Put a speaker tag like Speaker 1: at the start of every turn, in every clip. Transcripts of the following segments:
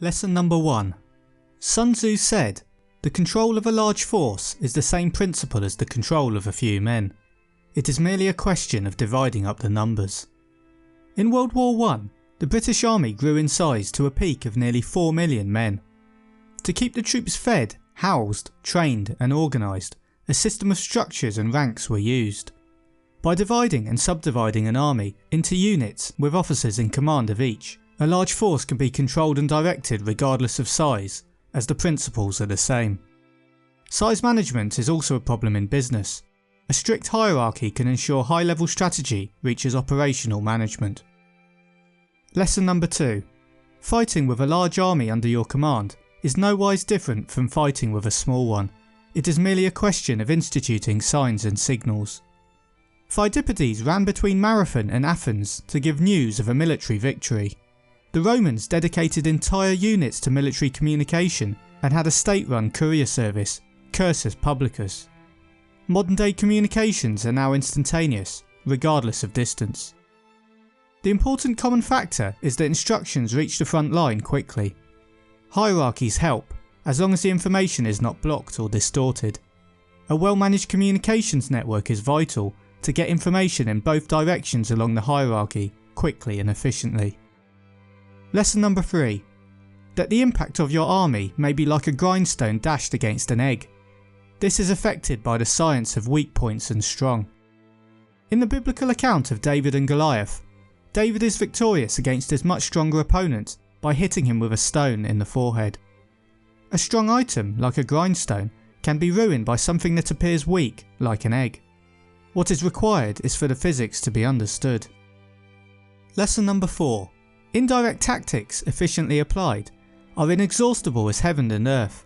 Speaker 1: Lesson number 1. Sun Tzu said, "The control of a large force is the same principle as the control of a few men. It is merely a question of dividing up the numbers." In World War I, the British Army grew in size to a peak of nearly 4 million men. To keep the troops fed, housed, trained and organised, a system of structures and ranks were used. By dividing and subdividing an army into units with officers in command of each, a large force can be controlled and directed regardless of size, as the principles are the same. Size management is also a problem in business. A strict hierarchy can ensure high-level strategy reaches operational management. Lesson number 2. Fighting with a large army under your command is no wise different from fighting with a small one. It is merely a question of instituting signs and signals. Pheidippides ran between Marathon and Athens to give news of a military victory. The Romans dedicated entire units to military communication and had a state-run courier service, cursus publicus. Modern day communications are now instantaneous, regardless of distance. The important common factor is that instructions reach the front line quickly. Hierarchies help, as long as the information is not blocked or distorted. A well-managed communications network is vital to get information in both directions along the hierarchy quickly and efficiently. Lesson number 3. That the impact of your army may be like a grindstone dashed against an egg. This is affected by the science of weak points and strong. In the biblical account of David and Goliath, David is victorious against his much stronger opponent by hitting him with a stone in the forehead. A strong item, like a grindstone, can be ruined by something that appears weak, like an egg. What is required is for the physics to be understood. Lesson number 4. Indirect tactics, efficiently applied, are inexhaustible as heaven and earth,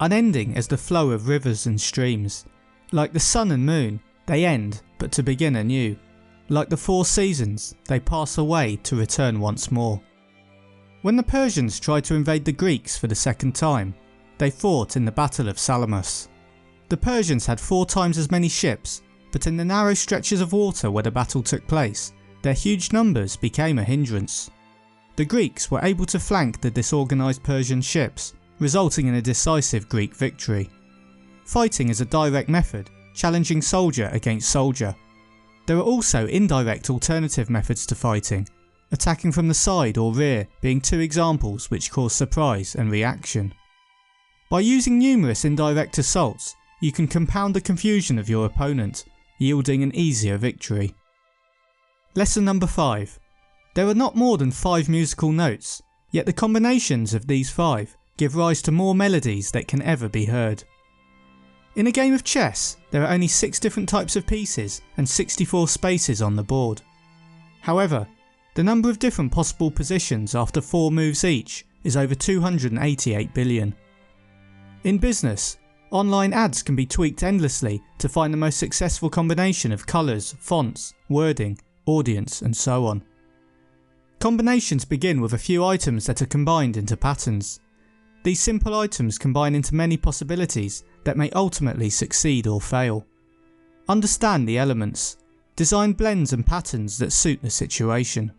Speaker 1: unending as the flow of rivers and streams. Like the sun and moon, they end but to begin anew. Like the 4 seasons, they pass away to return once more. When the Persians tried to invade the Greeks for the second time, they fought in the Battle of Salamis. The Persians had 4 times as many ships, but in the narrow stretches of water where the battle took place, their huge numbers became a hindrance. The Greeks were able to flank the disorganised Persian ships, resulting in a decisive Greek victory. Fighting is a direct method, challenging soldier against soldier. There are also indirect alternative methods to fighting, attacking from the side or rear being 2 examples which cause surprise and reaction. By using numerous indirect assaults, you can compound the confusion of your opponent, yielding an easier victory. Lesson number 5. There are not more than 5 musical notes, yet the combinations of these 5 give rise to more melodies that can ever be heard. In a game of chess, there are only 6 different types of pieces and 64 spaces on the board. However, the number of different possible positions after 4 moves each is over 288 billion. In business, online ads can be tweaked endlessly to find the most successful combination of colours, fonts, wording, audience and so on. Combinations begin with a few items that are combined into patterns. These simple items combine into many possibilities that may ultimately succeed or fail. Understand the elements. Design blends and patterns that suit the situation.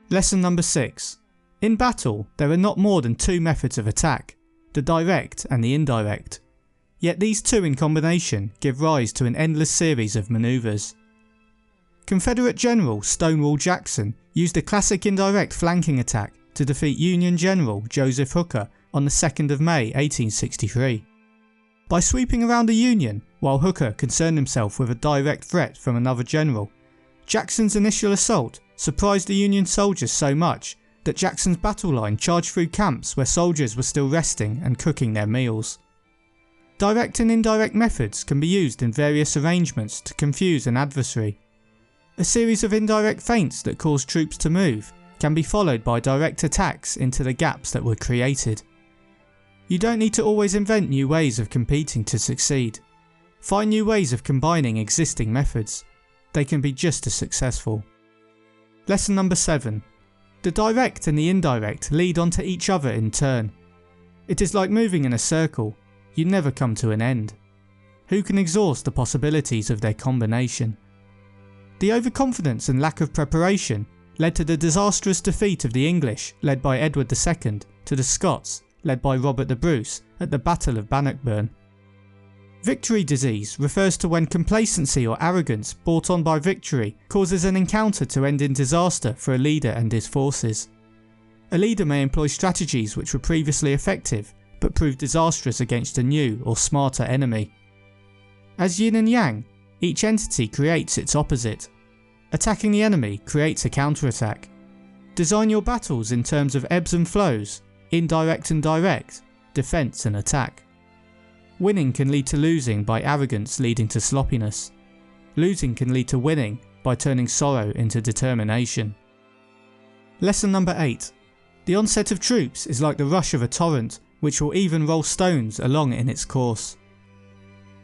Speaker 1: Lesson number 6. In battle, there are not more than 2 methods of attack, the direct and the indirect. Yet these 2 in combination give rise to an endless series of manoeuvres. Confederate General Stonewall Jackson used a classic indirect flanking attack to defeat Union General Joseph Hooker on the 2nd of May 1863. By sweeping around the Union while Hooker concerned himself with a direct threat from another general, Jackson's initial assault surprised the Union soldiers so much that Jackson's battle line charged through camps where soldiers were still resting and cooking their meals. Direct and indirect methods can be used in various arrangements to confuse an adversary. A series of indirect feints that cause troops to move can be followed by direct attacks into the gaps that were created. You don't need to always invent new ways of competing to succeed. Find new ways of combining existing methods. They can be just as successful. Lesson number 7. The direct and the indirect lead onto each other in turn. It is like moving in a circle. You never come to an end. Who can exhaust the possibilities of their combination? The overconfidence and lack of preparation led to the disastrous defeat of the English, led by Edward II, to the Scots, led by Robert the Bruce, at the Battle of Bannockburn. Victory disease refers to when complacency or arrogance brought on by victory causes an encounter to end in disaster for a leader and his forces. A leader may employ strategies which were previously effective, but prove disastrous against a new or smarter enemy. As yin and yang, each entity creates its opposite. Attacking the enemy creates a counterattack. Design your battles in terms of ebbs and flows, indirect and direct, defence and attack. Winning can lead to losing by arrogance leading to sloppiness. Losing can lead to winning by turning sorrow into determination. Lesson number 8. The onset of troops is like the rush of a torrent, which will even roll stones along in its course.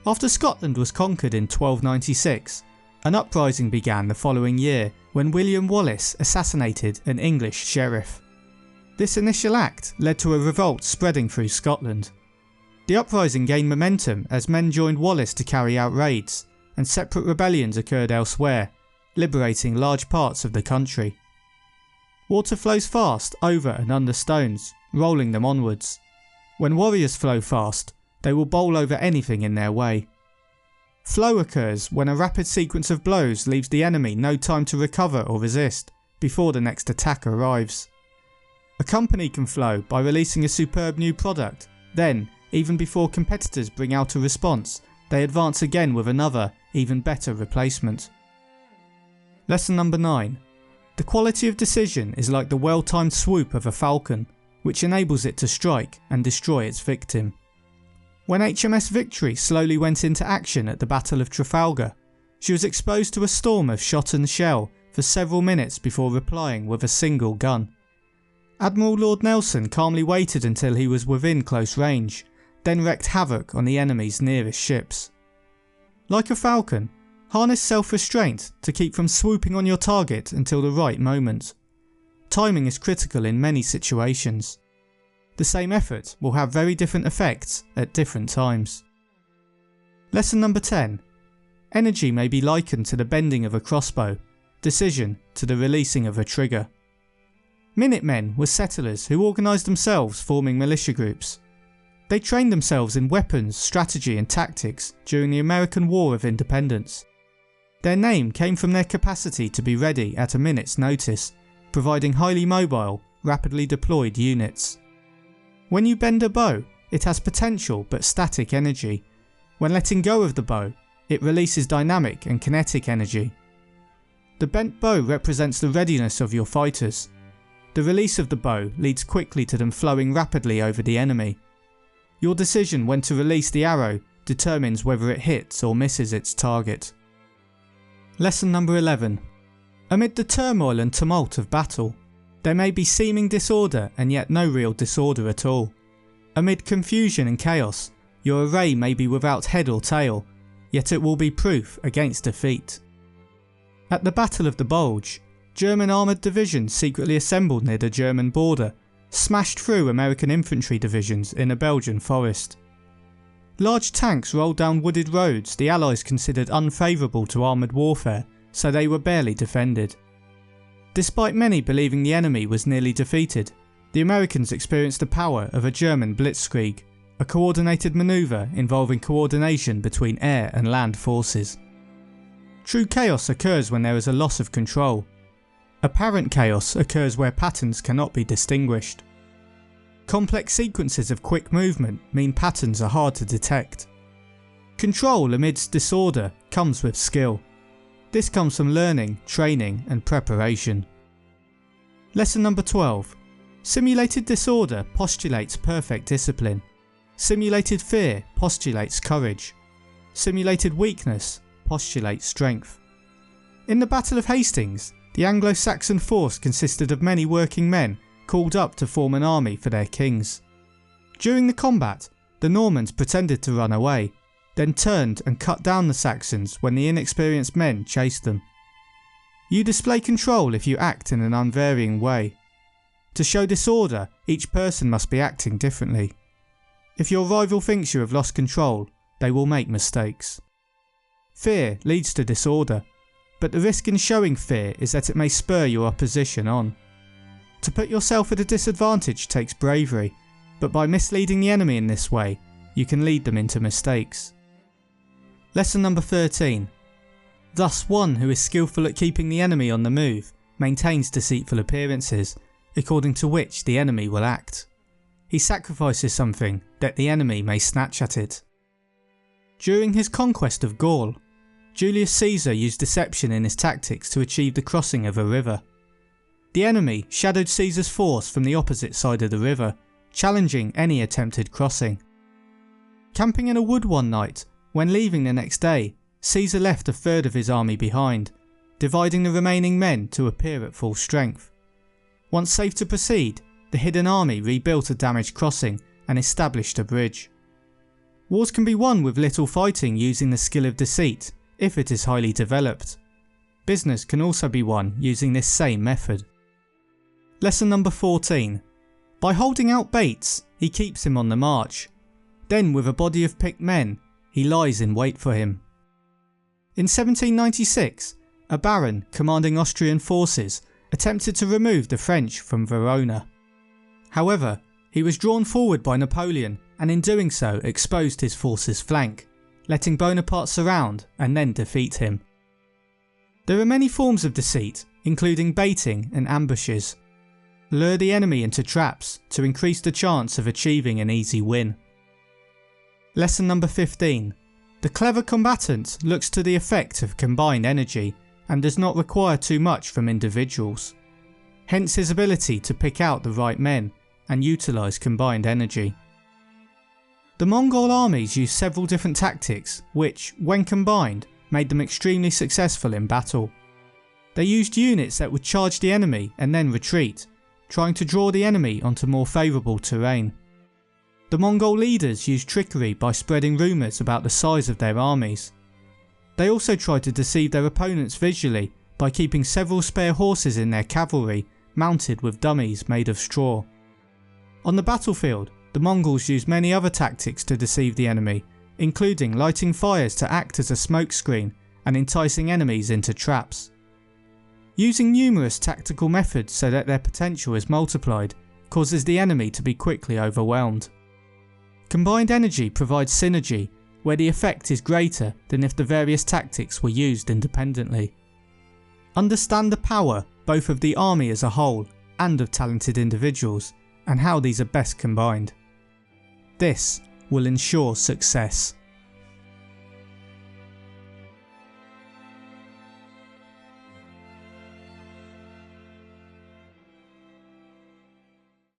Speaker 1: After Scotland was conquered in 1296, an uprising began the following year when William Wallace assassinated an English sheriff. This initial act led to a revolt spreading through Scotland. The uprising gained momentum as men joined Wallace to carry out raids, and separate rebellions occurred elsewhere, liberating large parts of the country. Water flows fast over and under stones, rolling them onwards. When warriors flow fast, they will bowl over anything in their way. Flow occurs when a rapid sequence of blows leaves the enemy no time to recover or resist before the next attack arrives. A company can flow by releasing a superb new product, then, even before competitors bring out a response, they advance again with another, even better replacement. Lesson number 9. The quality of decision is like the well-timed swoop of a falcon, which enables it to strike and destroy its victim. When HMS Victory slowly went into action at the Battle of Trafalgar, she was exposed to a storm of shot and shell for several minutes before replying with a single gun. Admiral Lord Nelson calmly waited until he was within close range, then wreaked havoc on the enemy's nearest ships. Like a falcon, harness self-restraint to keep from swooping on your target until the right moment. Timing is critical in many situations. The same effort will have very different effects at different times. Lesson number 10. Energy may be likened to the bending of a crossbow, decision to the releasing of a trigger. Minutemen were settlers who organised themselves, forming militia groups. They trained themselves in weapons, strategy and tactics during the American War of Independence. Their name came from their capacity to be ready at a minute's notice, providing highly mobile, rapidly deployed units. When you bend a bow, it has potential but static energy. When letting go of the bow, it releases dynamic and kinetic energy. The bent bow represents the readiness of your fighters. The release of the bow leads quickly to them flowing rapidly over the enemy. Your decision when to release the arrow determines whether it hits or misses its target. Lesson number 11. Amid the turmoil and tumult of battle, there may be seeming disorder and yet no real disorder at all. Amid confusion and chaos, your array may be without head or tail, yet it will be proof against defeat. At the Battle of the Bulge, German armoured divisions secretly assembled near the German border, smashed through American infantry divisions in a Belgian forest. Large tanks rolled down wooded roads the Allies considered unfavourable to armoured warfare, so they were barely defended. Despite many believing the enemy was nearly defeated, the Americans experienced the power of a German blitzkrieg, a coordinated manoeuvre involving coordination between air and land forces. True chaos occurs when there is a loss of control. Apparent chaos occurs where patterns cannot be distinguished. Complex sequences of quick movement mean patterns are hard to detect. Control amidst disorder comes with skill. This comes from learning, training and preparation. Lesson number 12. Simulated disorder postulates perfect discipline. Simulated fear postulates courage. Simulated weakness postulates strength. In the Battle of Hastings, the Anglo-Saxon force consisted of many working men called up to form an army for their kings. During the combat, the Normans pretended to run away, then turned and cut down the Saxons when the inexperienced men chased them. You display control if you act in an unvarying way. To show disorder, each person must be acting differently. If your rival thinks you have lost control, they will make mistakes. Fear leads to disorder, but the risk in showing fear is that it may spur your opposition on. To put yourself at a disadvantage takes bravery, but by misleading the enemy in this way, you can lead them into mistakes. Lesson number 13. Thus one who is skillful at keeping the enemy on the move maintains deceitful appearances, according to which the enemy will act. He sacrifices something that the enemy may snatch at it. During his conquest of Gaul, Julius Caesar used deception in his tactics to achieve the crossing of a river. The enemy shadowed Caesar's force from the opposite side of the river, challenging any attempted crossing. Camping in a wood one night, when leaving the next day, Caesar left a third of his army behind, dividing the remaining men to appear at full strength. Once safe to proceed, the hidden army rebuilt a damaged crossing and established a bridge. Wars can be won with little fighting using the skill of deceit, if it is highly developed. Business can also be won using this same method. Lesson number 14. By holding out baits, he keeps him on the march. Then with a body of picked men, he lies in wait for him. In 1796, a baron commanding Austrian forces attempted to remove the French from Verona. However, he was drawn forward by Napoleon and in doing so exposed his force's flank, letting Bonaparte surround and then defeat him. There are many forms of deceit, including baiting and ambushes. Lure the enemy into traps to increase the chance of achieving an easy win. Lesson number 15. The clever combatant looks to the effect of combined energy and does not require too much from individuals. Hence his ability to pick out the right men and utilise combined energy. The Mongol armies used several different tactics which, when combined, made them extremely successful in battle. They used units that would charge the enemy and then retreat, trying to draw the enemy onto more favourable terrain. The Mongol leaders used trickery by spreading rumours about the size of their armies. They also tried to deceive their opponents visually by keeping several spare horses in their cavalry mounted with dummies made of straw. On the battlefield, the Mongols used many other tactics to deceive the enemy, including lighting fires to act as a smokescreen and enticing enemies into traps. Using numerous tactical methods so that their potential is multiplied causes the enemy to be quickly overwhelmed. Combined energy provides synergy, where the effect is greater than if the various tactics were used independently. Understand the power both of the army as a whole and of talented individuals, and how these are best combined. This will ensure success.